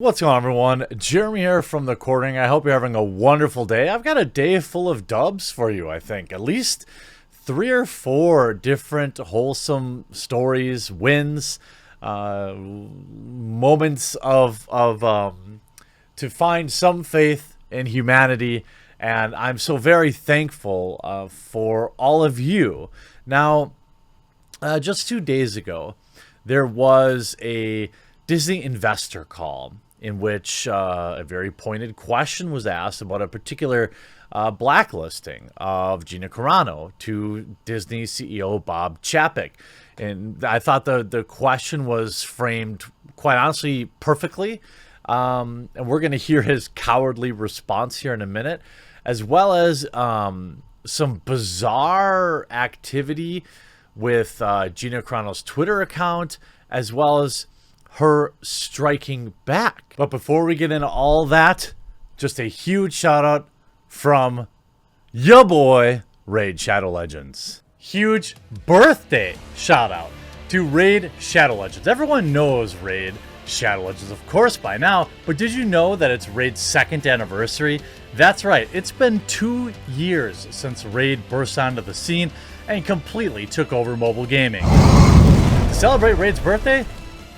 What's going on, everyone? Jeremy here from the Courting. I hope you're having a wonderful day. I've got a day full of dubs for you, I think. At least 3 or 4 different wholesome stories, wins, moments to find some faith in humanity. And I'm so very thankful for all of you. Now, just 2 days ago, there was a Disney investor call in which a very pointed question was asked about a particular blacklisting of Gina Carano to Disney CEO Bob Chapek. And I thought the question was framed, quite honestly, perfectly. And we're going to hear his cowardly response here in a minute, as well as some bizarre activity with Gina Carano's Twitter account, as well as her striking back. But before we get into all that, just a huge shout out from ya boy, Raid Shadow Legends. Huge birthday shout out to Raid Shadow Legends. Everyone knows Raid Shadow Legends, of course, by now, but did you know that it's Raid's 2nd anniversary? That's right, it's been 2 years since Raid burst onto the scene and completely took over mobile gaming. To celebrate Raid's birthday,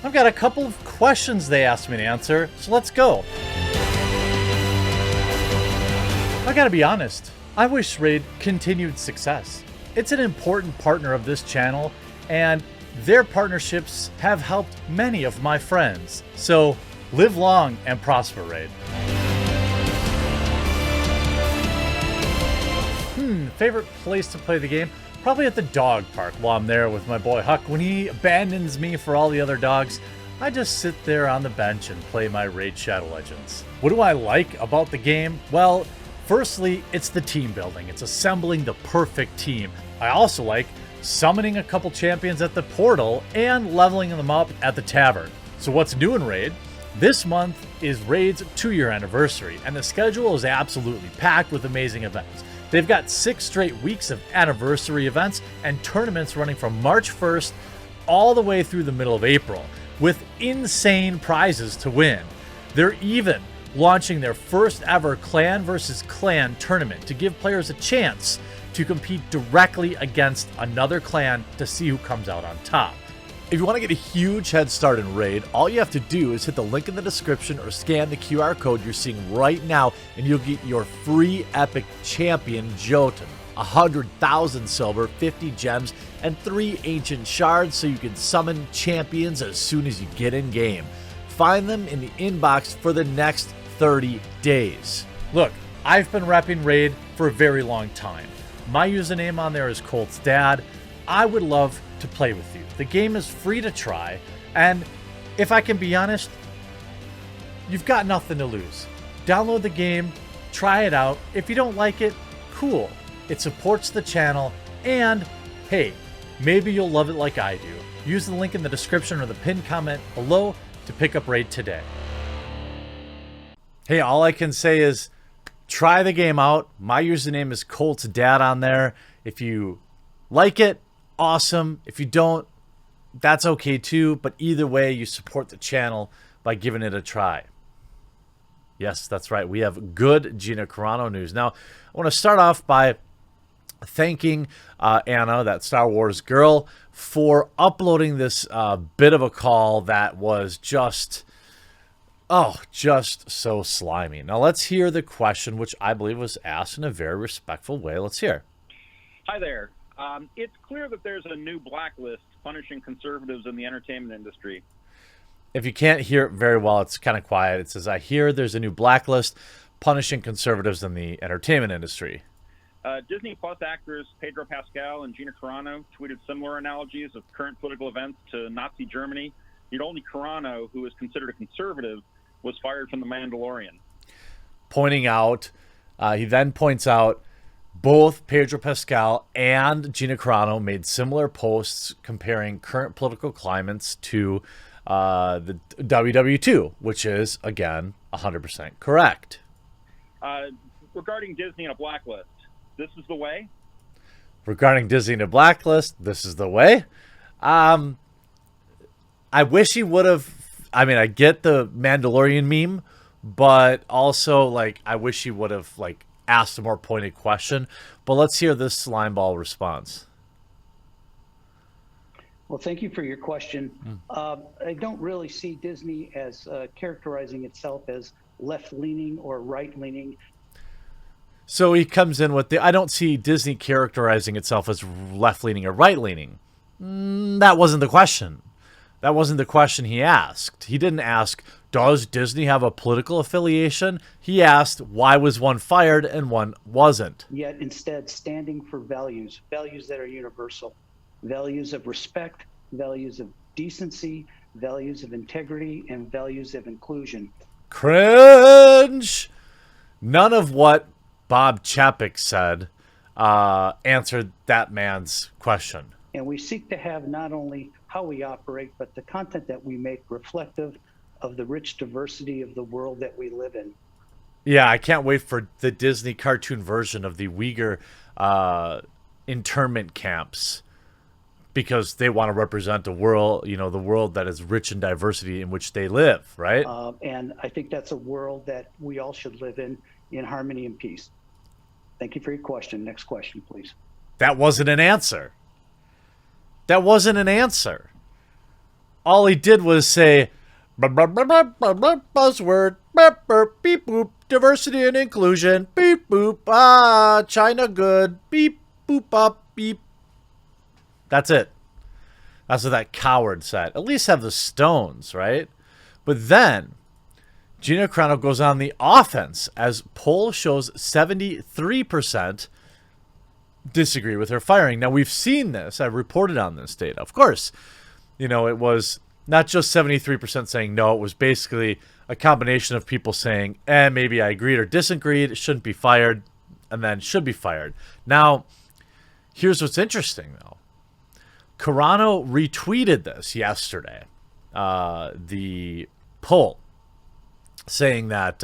I've got a couple of questions they asked me to answer, so let's go. I gotta be honest, I wish Raid continued success. It's an important partner of this channel, and their partnerships have helped many of my friends. So live long and prosper, Raid. Favorite place to play the game? Probably at the dog park while I'm there with my boy Huck. When he abandons me for all the other dogs, I just sit there on the bench and play my Raid Shadow Legends. What do I like about the game? Well, firstly, it's the team building. It's assembling the perfect team. I also like summoning a couple champions at the portal and leveling them up at the tavern. So what's new in Raid? This month is Raid's 2-year anniversary, and the schedule is absolutely packed with amazing events. They've got 6 straight weeks of anniversary events and tournaments running from March 1st all the way through the middle of April, with insane prizes to win. They're even launching their first ever clan versus clan tournament to give players a chance to compete directly against another clan to see who comes out on top. If you want to get a huge head start in Raid, all you have to do is hit the link in the description or scan the QR code you're seeing right now, and you'll get your free epic champion, Jotun. 100,000 silver, 50 gems, and 3 ancient shards so you can summon champions as soon as you get in game. Find them in the inbox for the next 30 days. Look, I've been repping Raid for a very long time. My username on there is Colt's Dad. I would love to play with you. The game is free to try, and if I can be honest, you've got nothing to lose. Download the game, try it out. If you don't like it, cool. It supports the channel, and hey, maybe you'll love it like I do. Use the link in the description or the pinned comment below to pick up Raid today. Hey, all I can say is try the game out. My username is Colt's Dad on there. If you like it, awesome. If you don't, that's okay too, but either way, you support the channel by giving it a try. Yes, that's right. We have good Gina Carano news. Now, I want to start off by thanking Anna, that Star Wars girl, for uploading this bit of a call that was just so slimy. Now, let's hear the question, which I believe was asked in a very respectful way. Let's hear. Hi there. It's clear that there's a new blacklist punishing conservatives in the entertainment industry. If you can't hear it very well, it's kind of quiet. It says, I hear there's a new blacklist punishing conservatives in the entertainment industry. Disney Plus actors Pedro Pascal and Gina Carano tweeted similar analogies of current political events to Nazi Germany. Yet only Carano, who is considered a conservative, was fired from The Mandalorian. Pointing out, he then points out, both Pedro Pascal and Gina Carano made similar posts comparing current political climates to the WW2, which is, again, 100% correct. Regarding Disney and a blacklist, this is the way? Regarding Disney and a blacklist, this is the way. I wish he would have I mean, I get the Mandalorian meme, but also, like, I wish he would have, like, asked a more pointed question. But let's hear this slimeball response. Well, thank you for your question. I don't really see Disney as characterizing itself as left-leaning or right-leaning. So he comes in with I don't see Disney characterizing itself as left-leaning or right-leaning. That wasn't the question. That wasn't the question he asked. He didn't ask, does Disney have a political affiliation? He asked, why was one fired and one wasn't? Yet instead standing for values that are universal, values of respect, values of decency, values of integrity, and values of inclusion. Cringe! None of what Bob Chapek said answered that man's question. And we seek to have not only how we operate, but the content that we make reflective of the rich diversity of the world that we live in. Yeah, I can't wait for the Disney cartoon version of the Uyghur internment camps, because they want to represent the world, the world that is rich in diversity in which they live, right? And I think that's a world that we all should live in harmony and peace. Thank you for your question. Next question, please. That wasn't an answer. That wasn't an answer. All he did was say, buzzword, beep boop, diversity and inclusion, beep boop, China good, beep boop up, beep. That's it. That's what that coward said. At least have the stones, right? But then Gina Carano goes on the offense as poll shows 73% disagree with her firing. Now, we've seen this. I reported on this data. Of course, it was not just 73% saying no. It was basically a combination of people saying, maybe I agreed or disagreed. It shouldn't be fired, and then should be fired. Now, here's what's interesting, though. Carano retweeted this yesterday, the poll, saying that,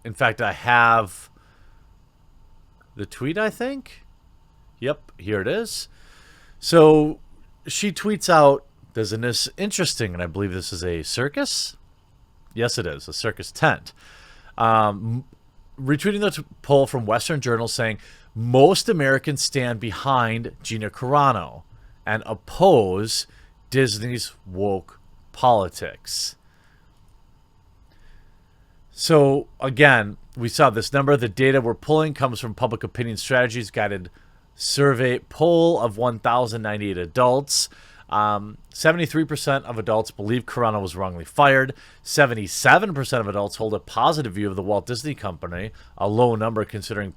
in fact, I have the tweet, I think. Yep, here it is. So she tweets out, isn't this interesting? And I believe this is a circus. Yes, it is, a circus tent. Retweeting the poll from Western Journal saying, most Americans stand behind Gina Carano and oppose Disney's woke politics. So, again, we saw this number. The data we're pulling comes from Public Opinion Strategies guided survey poll of 1,098 adults. 73% of adults believe Carano was wrongly fired. 77% of adults hold a positive view of the Walt Disney Company, a low number considering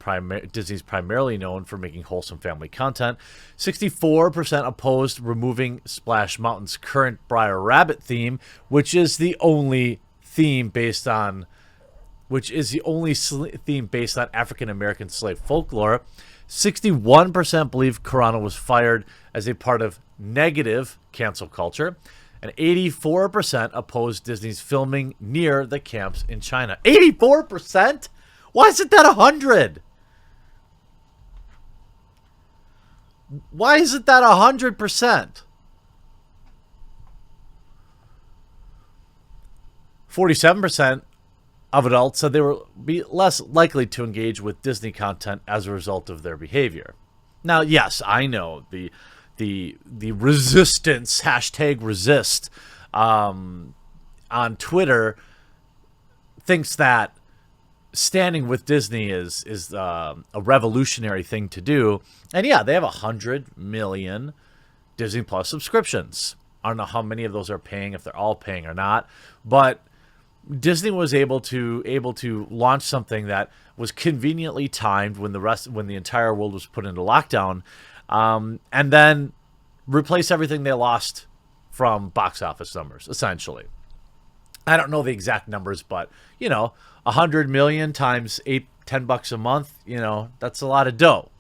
Disney's primarily known for making wholesome family content. 64% opposed removing Splash Mountain's current Briar Rabbit theme, which is the only theme based on African American slave folklore. 61% believe Carano was fired as a part of negative cancel culture, and 84% opposed Disney's filming near the camps in China. 84%? Why isn't that 100? Why isn't that 100%? 47% of adults said they will be less likely to engage with Disney content as a result of their behavior. Now, yes, I know the resistance, #resist, on Twitter thinks that standing with Disney is a revolutionary thing to do. And yeah, they have 100 million Disney Plus subscriptions. I don't know how many of those are paying, if they're all paying or not, but Disney was able to launch something that was conveniently timed when the entire world was put into lockdown, and then replace everything they lost from box office numbers, essentially. I don't know the exact numbers, but 100 million times $10 a month, that's a lot of dough.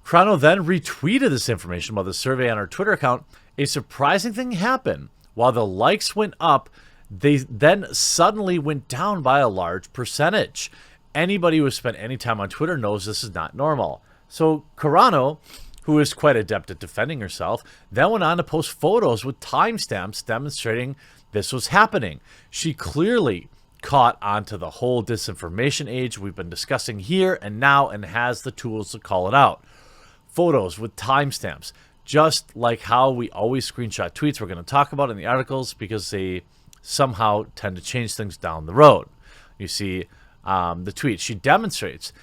Carano then retweeted this information about the survey on her Twitter account. A surprising thing happened. While the likes went up, they then suddenly went down by a large percentage. Anybody who has spent any time on Twitter knows this is not normal. So Carano who is quite adept at defending herself, then went on to post photos with timestamps demonstrating this was happening. She clearly caught onto the whole disinformation age we've been discussing here and now and has the tools to call it out. Photos with timestamps, just like how we always screenshot tweets we're going to talk about in the articles because they somehow tend to change things down the road. You see the tweet. She demonstrates.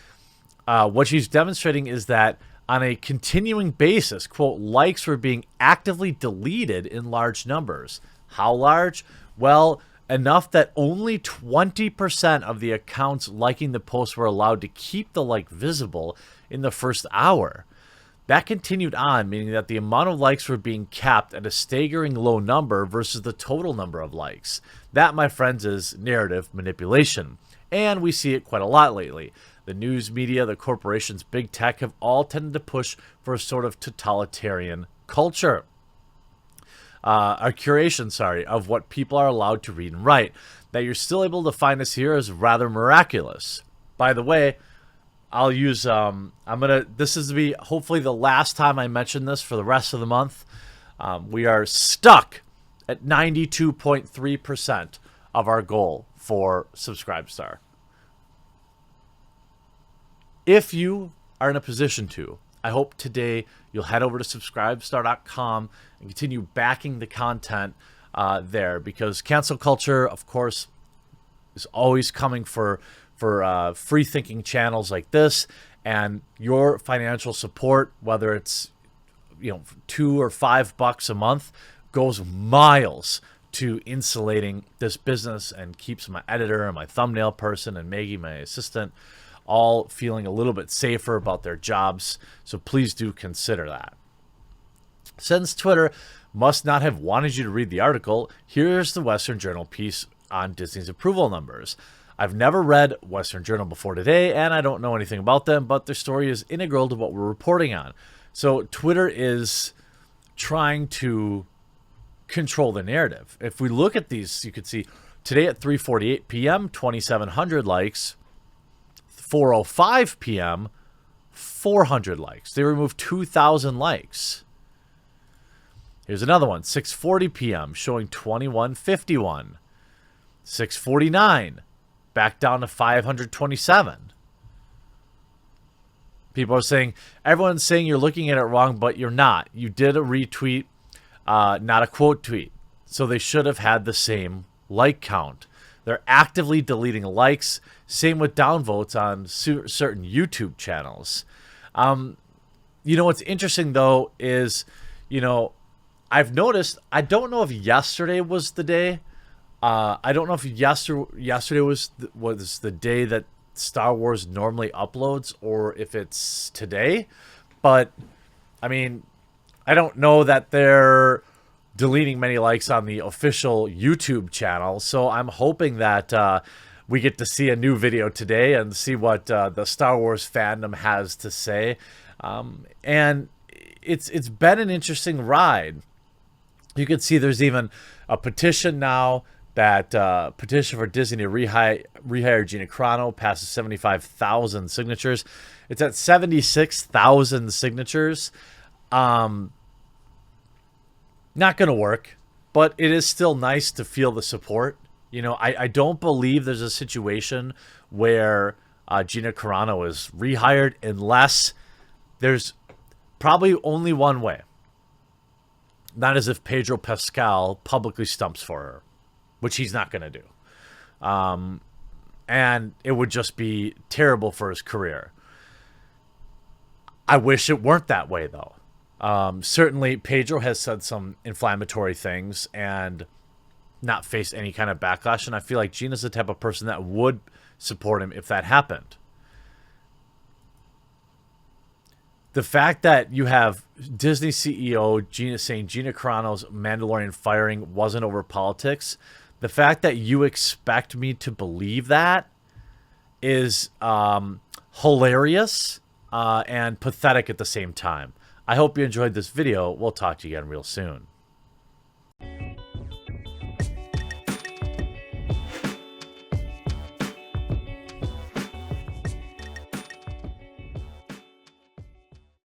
What she's demonstrating is that on a continuing basis, quote, likes were being actively deleted in large numbers. How large? Well, enough that only 20% of the accounts liking the post were allowed to keep the like visible in the first hour. That continued on, meaning that the amount of likes were being capped at a staggering low number versus the total number of likes. That, my friends, is narrative manipulation. And we see it quite a lot lately. The news media, the corporations, big tech have all tended to push for a sort of totalitarian culture. A curation, of what people are allowed to read and write. That you're still able to find us here is rather miraculous. By the way, I'll use, this is to be hopefully the last time I mention this for the rest of the month. We are stuck at 92.3% of our goal for Subscribestar. If you are in a position to, I hope today you'll head over to subscribestar.com and continue backing the content there, because cancel culture, of course, is always coming for free thinking channels like this, and your financial support, whether it's $2 or $5 a month, goes miles to insulating this business and keeps my editor and my thumbnail person and Maggie, my assistant, all feeling a little bit safer about their jobs. So please do consider that. Since Twitter must not have wanted you to read the article, here's the Western Journal piece on Disney's approval numbers. I've never read Western Journal before today, and I don't know anything about them, but their story is integral to what we're reporting on. So Twitter is trying to control the narrative. If we look at these, you can see today at 3:48 p.m., 2,700 likes. 4:05 p.m., 400 likes. They removed 2,000 likes. Here's another one, 6:40 p.m., showing 2,151. 6:49, back down to 527. People are saying, everyone's saying you're looking at it wrong, but you're not. You did a retweet, not a quote tweet. So they should have had the same like count. They're actively deleting likes. Same with downvotes on certain YouTube channels. What's interesting, though, is, I've noticed, I don't know if yesterday was the day. I don't know if yesterday was the day that Star Wars normally uploads, or if it's today. But, I don't know that they're deleting many likes on the official YouTube channel. So I'm hoping that we get to see a new video today and see what the Star Wars fandom has to say. And it's been an interesting ride. You can see there's even a petition now, that petition for Disney to rehire Gina Carano passes 75,000 signatures. It's at 76,000 signatures. Not going to work, but it is still nice to feel the support. I don't believe there's a situation where Gina Carano is rehired unless there's probably only one way. Not as if Pedro Pascal publicly stumps for her, which he's not going to do. And it would just be terrible for his career. I wish it weren't that way, though. Certainly, Pedro has said some inflammatory things and not faced any kind of backlash. And I feel like Gina's the type of person that would support him if that happened. The fact that you have Disney CEO Gina saying Gina Carano's Mandalorian firing wasn't over politics, the fact that you expect me to believe that is hilarious and pathetic at the same time. I hope you enjoyed this video. We'll talk to you again real soon.